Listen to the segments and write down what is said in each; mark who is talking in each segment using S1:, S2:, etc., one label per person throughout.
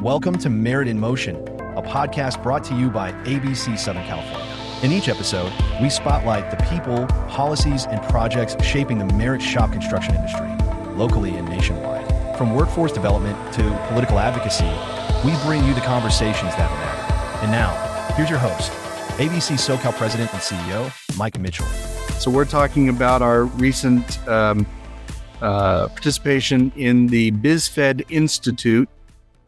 S1: Welcome to Merit in Motion, a podcast brought to you by ABC Southern California. In each episode, we spotlight the people, policies, and projects shaping the merit shop construction industry, locally and nationwide. From workforce development to political advocacy, we bring you the conversations that matter. And now, here's your host, ABC SoCal President and CEO, Mike Mitchell.
S2: So we're talking about our recent participation in the BizFed Institute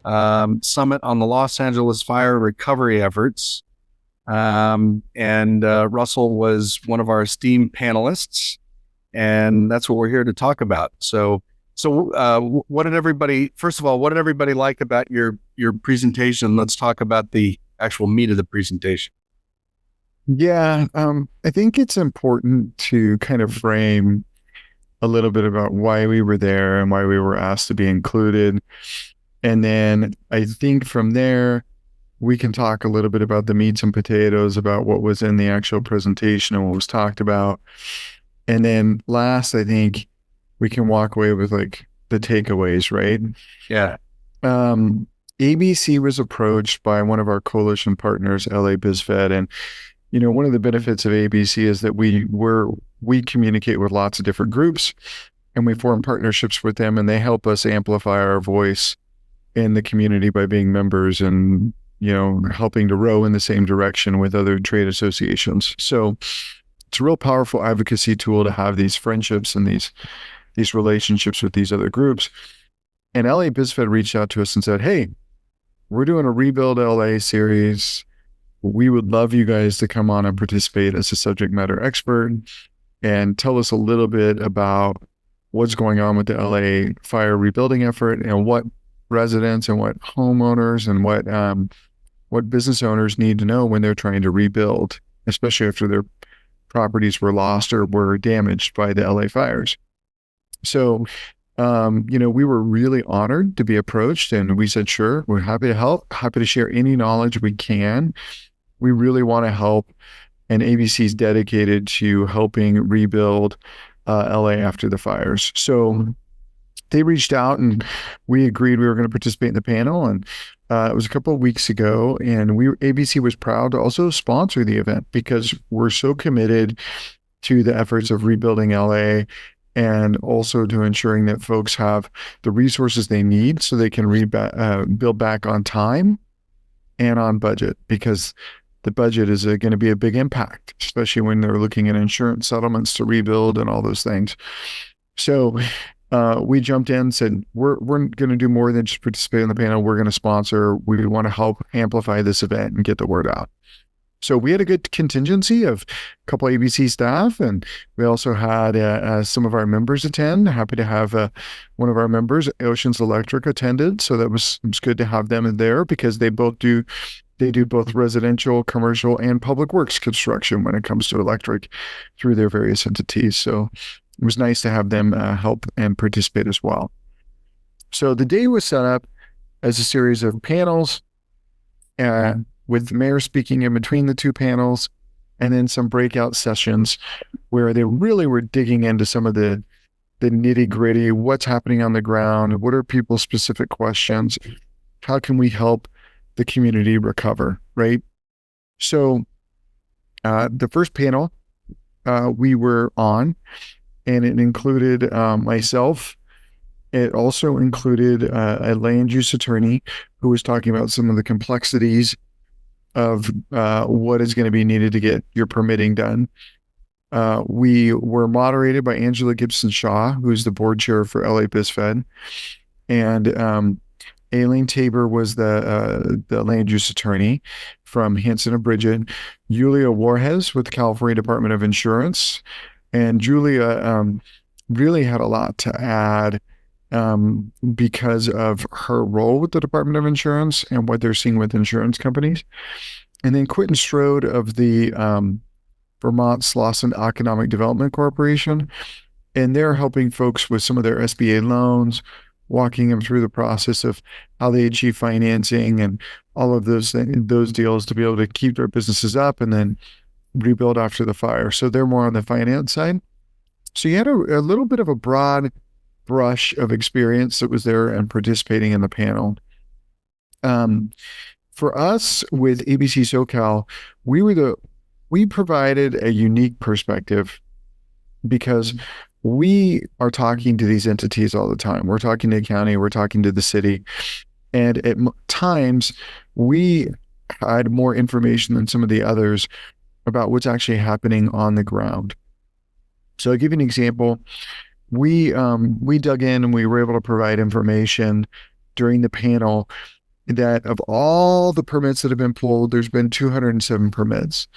S2: Summit on the Los Angeles fire recovery efforts. Russell was one of our esteemed panelists, and that's what we're here to talk about. So what did everybody like about your presentation? Let's talk about the actual meat of the presentation.
S3: Yeah, I think it's important to kind of frame a little bit about why we were there and why we were asked to be included. And then I think from there, we can talk a little bit about the meats and potatoes, about what was in the actual presentation and what was talked about. And then last, I think we can walk away with like the takeaways, right?
S2: Yeah.
S3: ABC was approached by one of our coalition partners, LA BizFed. And, you know, one of the benefits of ABC is that we communicate with lots of different groups and we form partnerships with them, and they help us amplify our voice in the community by being members and, you know, helping to row in the same direction with other trade associations. So it's a real powerful advocacy tool to have these friendships and these relationships with these other groups. And LA BizFed reached out to us and said, hey, we're doing a Rebuild LA series. We would love you guys to come on and participate as a subject matter expert and tell us a little bit about what's going on with the LA fire rebuilding effort and what residents and what homeowners and what business owners need to know when they're trying to rebuild, especially after their properties were lost or were damaged by the LA fires. So, we were really honored to be approached, and we said, sure, we're happy to help, happy to share any knowledge we can. We really want to help, and ABC is dedicated to helping rebuild LA after the fires. So they reached out and we agreed we were going to participate in the panel. And it was a couple of weeks ago, and ABC was proud to also sponsor the event because we're so committed to the efforts of rebuilding LA and also to ensuring that folks have the resources they need so they can build back on time and on budget, because the budget is going to be a big impact, especially when they're looking at insurance settlements to rebuild and all those things. So we jumped in and said, we're going to do more than just participate in the panel. We're going to sponsor. We want to help amplify this event and get the word out. So we had a good contingency of a couple of ABC staff, and we also had some of our members attend. Happy to have one of our members, Oceans Electric, attended. So it was good to have them in there because they do both residential, commercial, and public works construction when it comes to electric through their various entities. So it was nice to have them help and participate as well. So the day was set up as a series of panels with the mayor speaking in between the two panels, and then some breakout sessions where they really were digging into some of the nitty gritty, what's happening on the ground, what are people's specific questions, how can we help the community recover, right? So the first panel we were on, and it included myself. It also included a land use attorney who was talking about some of the complexities of what is going to be needed to get your permitting done. We were moderated by Angela Gibson Shaw, who's the board chair for LA BizFed, and Aileen Tabor was the land use attorney from Hanson and Bridget, Julia Warjes with the California Department of Insurance. And Julia really had a lot to add because of her role with the Department of Insurance and what they're seeing with insurance companies. And then Quentin Strode of the Vermont Slauson Economic Development Corporation. And they're helping folks with some of their SBA loans, walking them through the process of how they achieve financing and all of those deals to be able to keep their businesses up and then rebuild after the fire. So they're more on the finance side. So you had a little bit of a broad brush of experience that was there and participating in the panel. For us with ABC SoCal, we provided a unique perspective because we are talking to these entities all the time. We're talking to the county, we're talking to the city, and at times we had more information than some of the others about what's actually happening on the ground. So I'll give you an example. We dug in and we were able to provide information during the panel that of all the permits that have been pulled, there's been 207 permits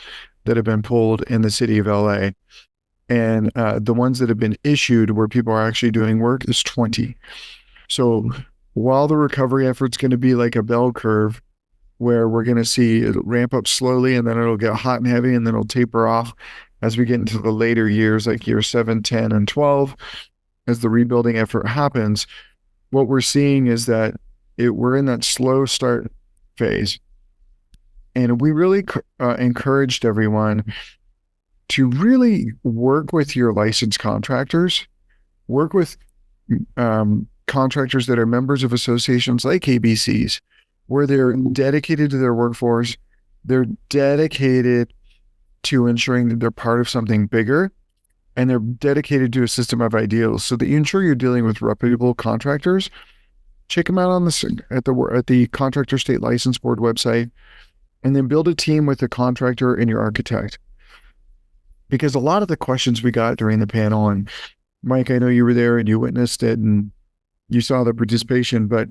S3: that have been pulled in the city of LA. And the ones that have been issued where people are actually doing work is 20. So while the recovery effort's going to be like a bell curve, where we're going to see it ramp up slowly and then it'll get hot and heavy and then it'll taper off as we get into the later years, like year 7, 10, and 12, as the rebuilding effort happens, what we're seeing is that we're in that slow start phase. And we really encouraged everyone to really work with your licensed contractors, work with contractors that are members of associations like ABC's, where they're dedicated to their workforce, they're dedicated to ensuring that they're part of something bigger, and they're dedicated to a system of ideals so that you ensure you're dealing with reputable contractors. Check them out on at the Contractor State License Board website, and then build a team with the contractor and your architect. Because a lot of the questions we got during the panel, and Mike, I know you were there and you witnessed it and you saw the participation, but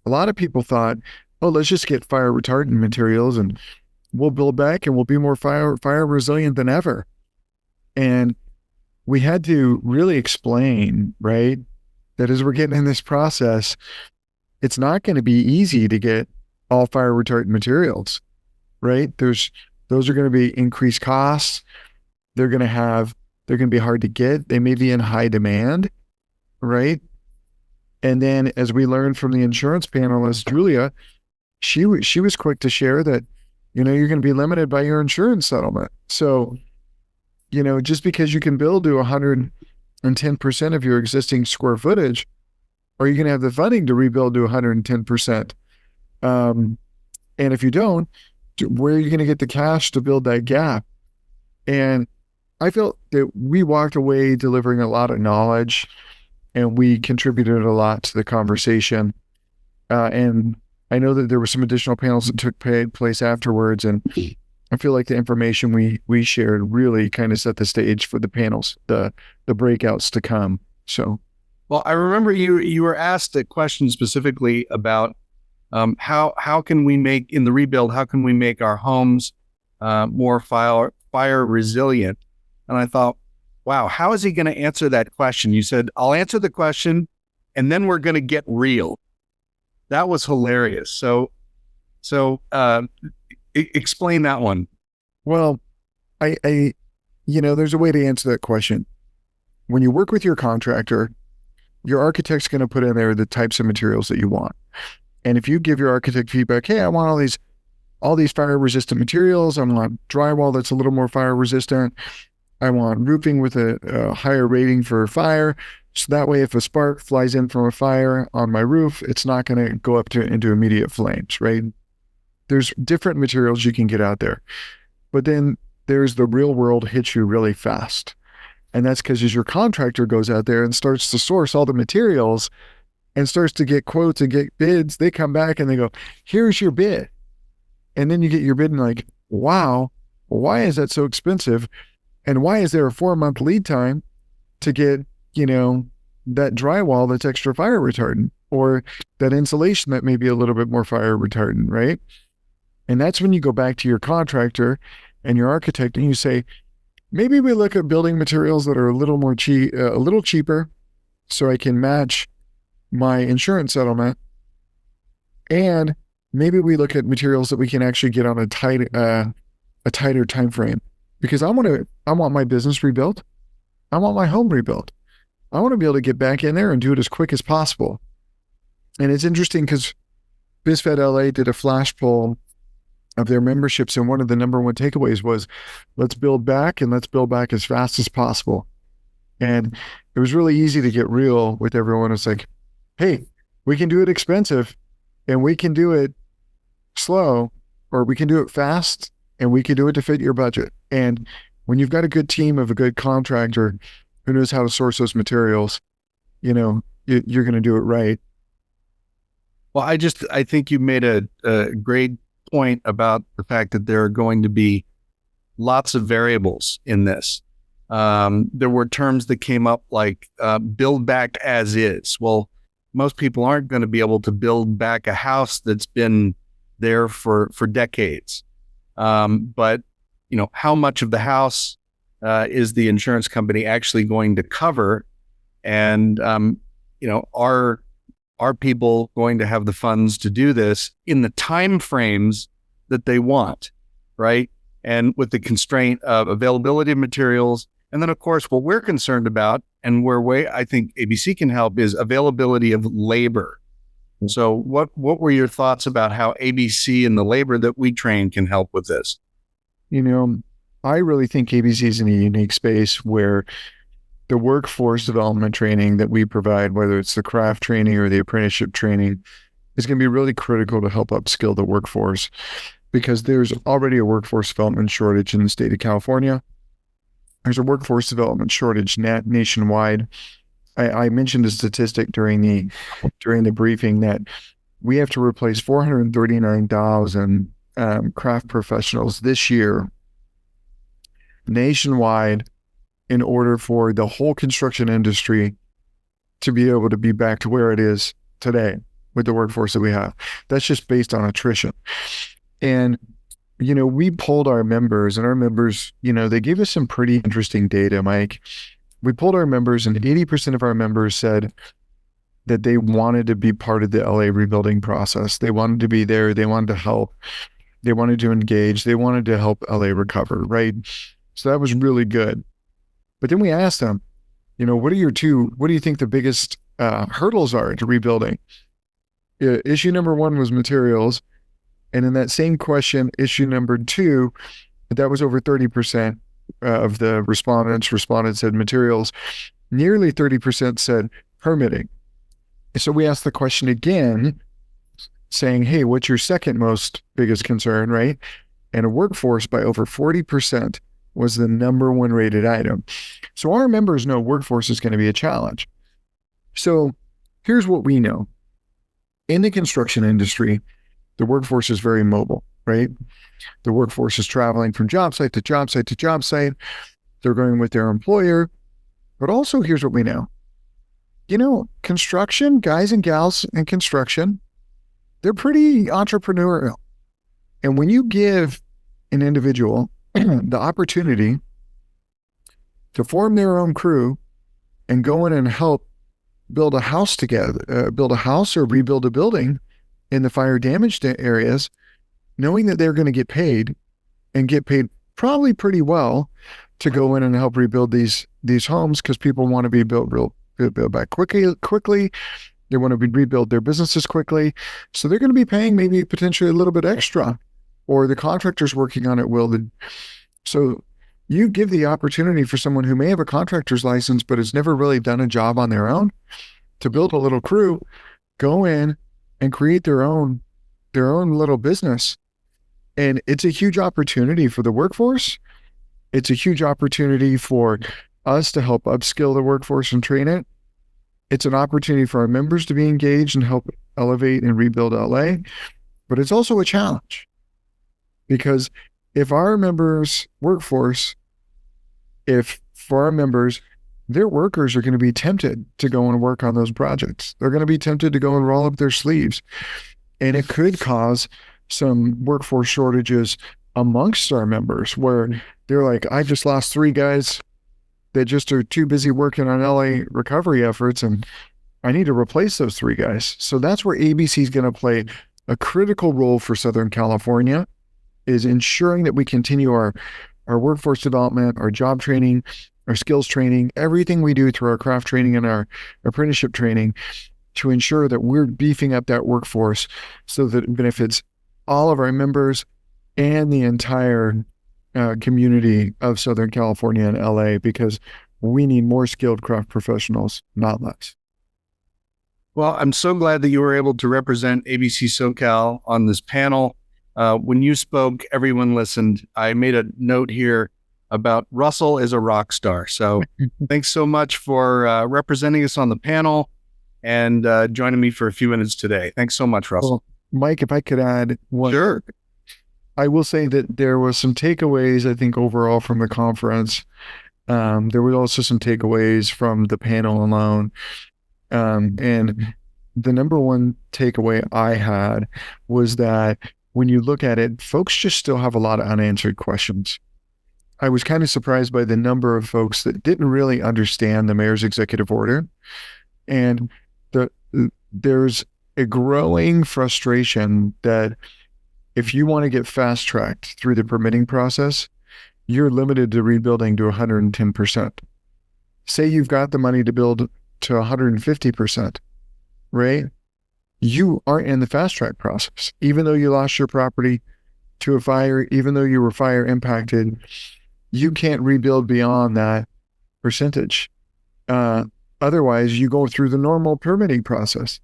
S3: a lot of people thought, oh, let's just get fire retardant materials and we'll build back and we'll be more fire resilient than ever. And we had to really explain, right, that as we're getting in this process, it's not going to be easy to get all fire retardant materials, right? Those are going to be increased costs. They're going to be hard to get. They may be in high demand, right? And then as we learned from the insurance panelist, Julia, she was quick to share that, you're going to be limited by your insurance settlement. So, just because you can build to 110% of your existing square footage, are you going to have the funding to rebuild to 110%? And if you don't, where are you going to get the cash to build that gap? And I felt that we walked away delivering a lot of knowledge, and we contributed a lot to the conversation. And I know that there were some additional panels that took place afterwards, and I feel like the information we shared really kind of set the stage for the panels, the breakouts to come. So,
S2: well, I remember you were asked a question specifically about how can we make in the rebuild, how can we make our homes more fire resilient? And I thought, wow, how is he going to answer that question? You said, I'll answer the question and then we're going to get real. That was hilarious. So explain that one.
S3: Well, I there's a way to answer that question. When you work with your contractor, your architect's going to put in there the types of materials that you want. And if you give your architect feedback, hey, I want all these fire resistant materials. I want drywall that's a little more fire resistant. I want roofing with a higher rating for fire. So that way, if a spark flies in from a fire on my roof, it's not going to go up into immediate flames, right? There's different materials you can get out there. But then there's the real world hits you really fast. And that's because as your contractor goes out there and starts to source all the materials and starts to get quotes and get bids, they come back and they go, here's your bid. And then you get your bid and like, wow, why is that so expensive? And why is there a 4-month lead time to get, that drywall that's extra fire retardant, or that insulation that may be a little bit more fire retardant, right? And that's when you go back to your contractor and your architect and you say, maybe we look at building materials that are a little more a little cheaper so I can match my insurance settlement. And maybe we look at materials that we can actually get on a tighter time frame, because I want my business rebuilt. I want my home rebuilt. I want to be able to get back in there and do it as quick as possible. And it's interesting because BizFed LA did a flash poll of their memberships, and one of the number one takeaways was, let's build back, and let's build back as fast as possible. And it was really easy to get real with everyone. It's like, hey, we can do it expensive, and we can do it slow, or we can do it fast, and we can do it to fit your budget. And when you've got a good team of a good contractor who knows how to source those materials, you're going to do it right.
S2: Well, I think you made a great point about the fact that there are going to be lots of variables in this. There were terms that came up like build back as is. Well, most people aren't going to be able to build back a house that's been there for decades. But how much of the house is the insurance company actually going to cover? And are people going to have the funds to do this in the time frames that they want, right? And with the constraint of availability of materials. And then, of course, what we're concerned about, and where I think ABC can help, is availability of labor. So what were your thoughts about how ABC and the labor that we train can help with this?
S3: I really think ABC is in a unique space where the workforce development training that we provide, whether it's the craft training or the apprenticeship training, is going to be really critical to help upskill the workforce, because there's already a workforce development shortage in the state of California. There's a workforce development shortage nationwide. I mentioned a statistic during the briefing that we have to replace 439,000 craft professionals this year nationwide in order for the whole construction industry to be able to be back to where it is today with the workforce that we have. That's just based on attrition. And, we polled our members, and our members, they gave us some pretty interesting data, Mike. We polled our members, and 80% of our members said that they wanted to be part of the LA rebuilding process. They wanted to be there. They wanted to help. They wanted to engage. They wanted to help LA recover, right? So that was really good. But then we asked them, what do you think the biggest hurdles are to rebuilding? Issue number one was materials. And in that same question, issue number two, that was over 30% of the respondents said materials. Nearly 30% said permitting. So we asked the question again, saying, hey, what's your second most biggest concern, right? And a workforce by over 40% was the number one rated item. So our members know workforce is going to be a challenge. So here's what we know. In the construction industry, the workforce is very mobile, right? The workforce is traveling from job site to job site to job site. They're going with their employer. But also, here's what we know. Construction, guys and gals in construction, they're pretty entrepreneurial. And when you give an individual the opportunity to form their own crew and go in and help build a house together, build a house or rebuild a building in the fire damaged areas, knowing that they're going to get paid and get paid probably pretty well to go in and help rebuild these homes, because people want to be built back quickly. They want to rebuild their businesses quickly. So they're going to be paying maybe potentially a little bit extra, or the contractors working on it will. So you give the opportunity for someone who may have a contractor's license but has never really done a job on their own to build a little crew, go in and create their own little business. And it's a huge opportunity for the workforce. It's a huge opportunity for us to help upskill the workforce and train it. It's an opportunity for our members to be engaged and help elevate and rebuild LA. But it's also a challenge, because if our members' workforce, for our members, their workers are going to be tempted to go and work on those projects. They're going to be tempted to go and roll up their sleeves. And it could cause some workforce shortages amongst our members, where they're like, I just lost 3 guys that just are too busy working on LA recovery efforts, and I need to replace those 3 guys. So that's where ABC is going to play a critical role for Southern California, is ensuring that we continue our workforce development, our job training, our skills training, everything we do through our craft training and our apprenticeship training, to ensure that we're beefing up that workforce so that it benefits all of our members and the entire community of Southern California and LA, because we need more skilled craft professionals, not less.
S2: Well, I'm so glad that you were able to represent ABC SoCal on this panel. When you spoke, everyone listened. I made a note here about Russell is a rock star. So thanks so much for representing us on the panel and joining me for a few minutes today. Thanks so much, Russell.
S3: Well, Mike, if I could add one.
S2: Sure.
S3: I will say that there was some takeaways, I think, overall from the conference. There were also some takeaways from the panel alone. And the number one takeaway I had was that when you look at it, folks just still have a lot of unanswered questions. I was kind of surprised by the number of folks that didn't really understand the mayor's executive order. And there's a growing frustration that if you want to get fast-tracked through the permitting process, you're limited to rebuilding to 110%. Say you've got the money to build to 150%, right? You aren't in the fast-track process. Even though you lost your property to a fire, even though you were fire impacted, you can't rebuild beyond that percentage. Otherwise, you go through the normal permitting process.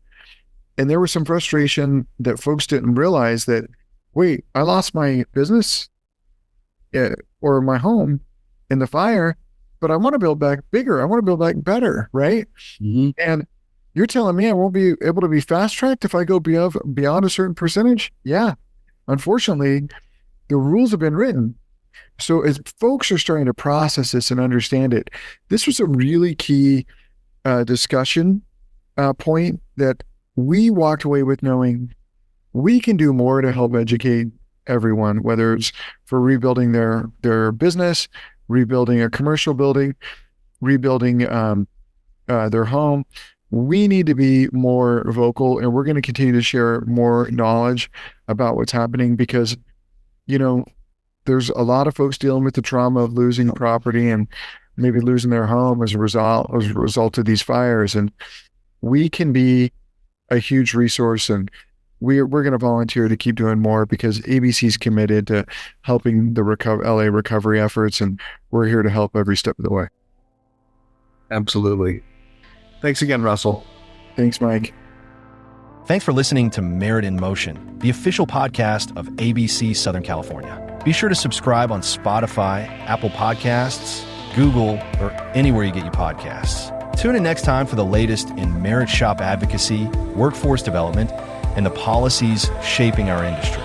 S3: And there was some frustration that folks didn't realize that, wait, I lost my business or my home in the fire, but I want to build back bigger. I want to build back better, right?
S2: Mm-hmm.
S3: And you're telling me I won't be able to be fast-tracked if I go beyond a certain percentage? Yeah. Unfortunately, the rules have been written. So as folks are starting to process this and understand it, this was a really key discussion point that we walked away with knowing we can do more to help educate everyone, whether it's for rebuilding their business, rebuilding a commercial building, rebuilding their home. We need to be more vocal, and we're going to continue to share more knowledge about what's happening because, there's a lot of folks dealing with the trauma of losing property and maybe losing their home as a result of these fires. And we can be a huge resource, and we're going to volunteer to keep doing more because ABC is committed to helping the LA recovery efforts, and we're here to help every step of the way.
S2: Absolutely. Thanks again, Russell.
S3: Thanks, Mike.
S1: Thanks for listening to Merit in Motion, the official podcast of ABC Southern California. Be sure to subscribe on Spotify, Apple Podcasts, Google, or anywhere you get your podcasts. Tune in next time for the latest in merit shop advocacy, workforce development, and the policies shaping our industry.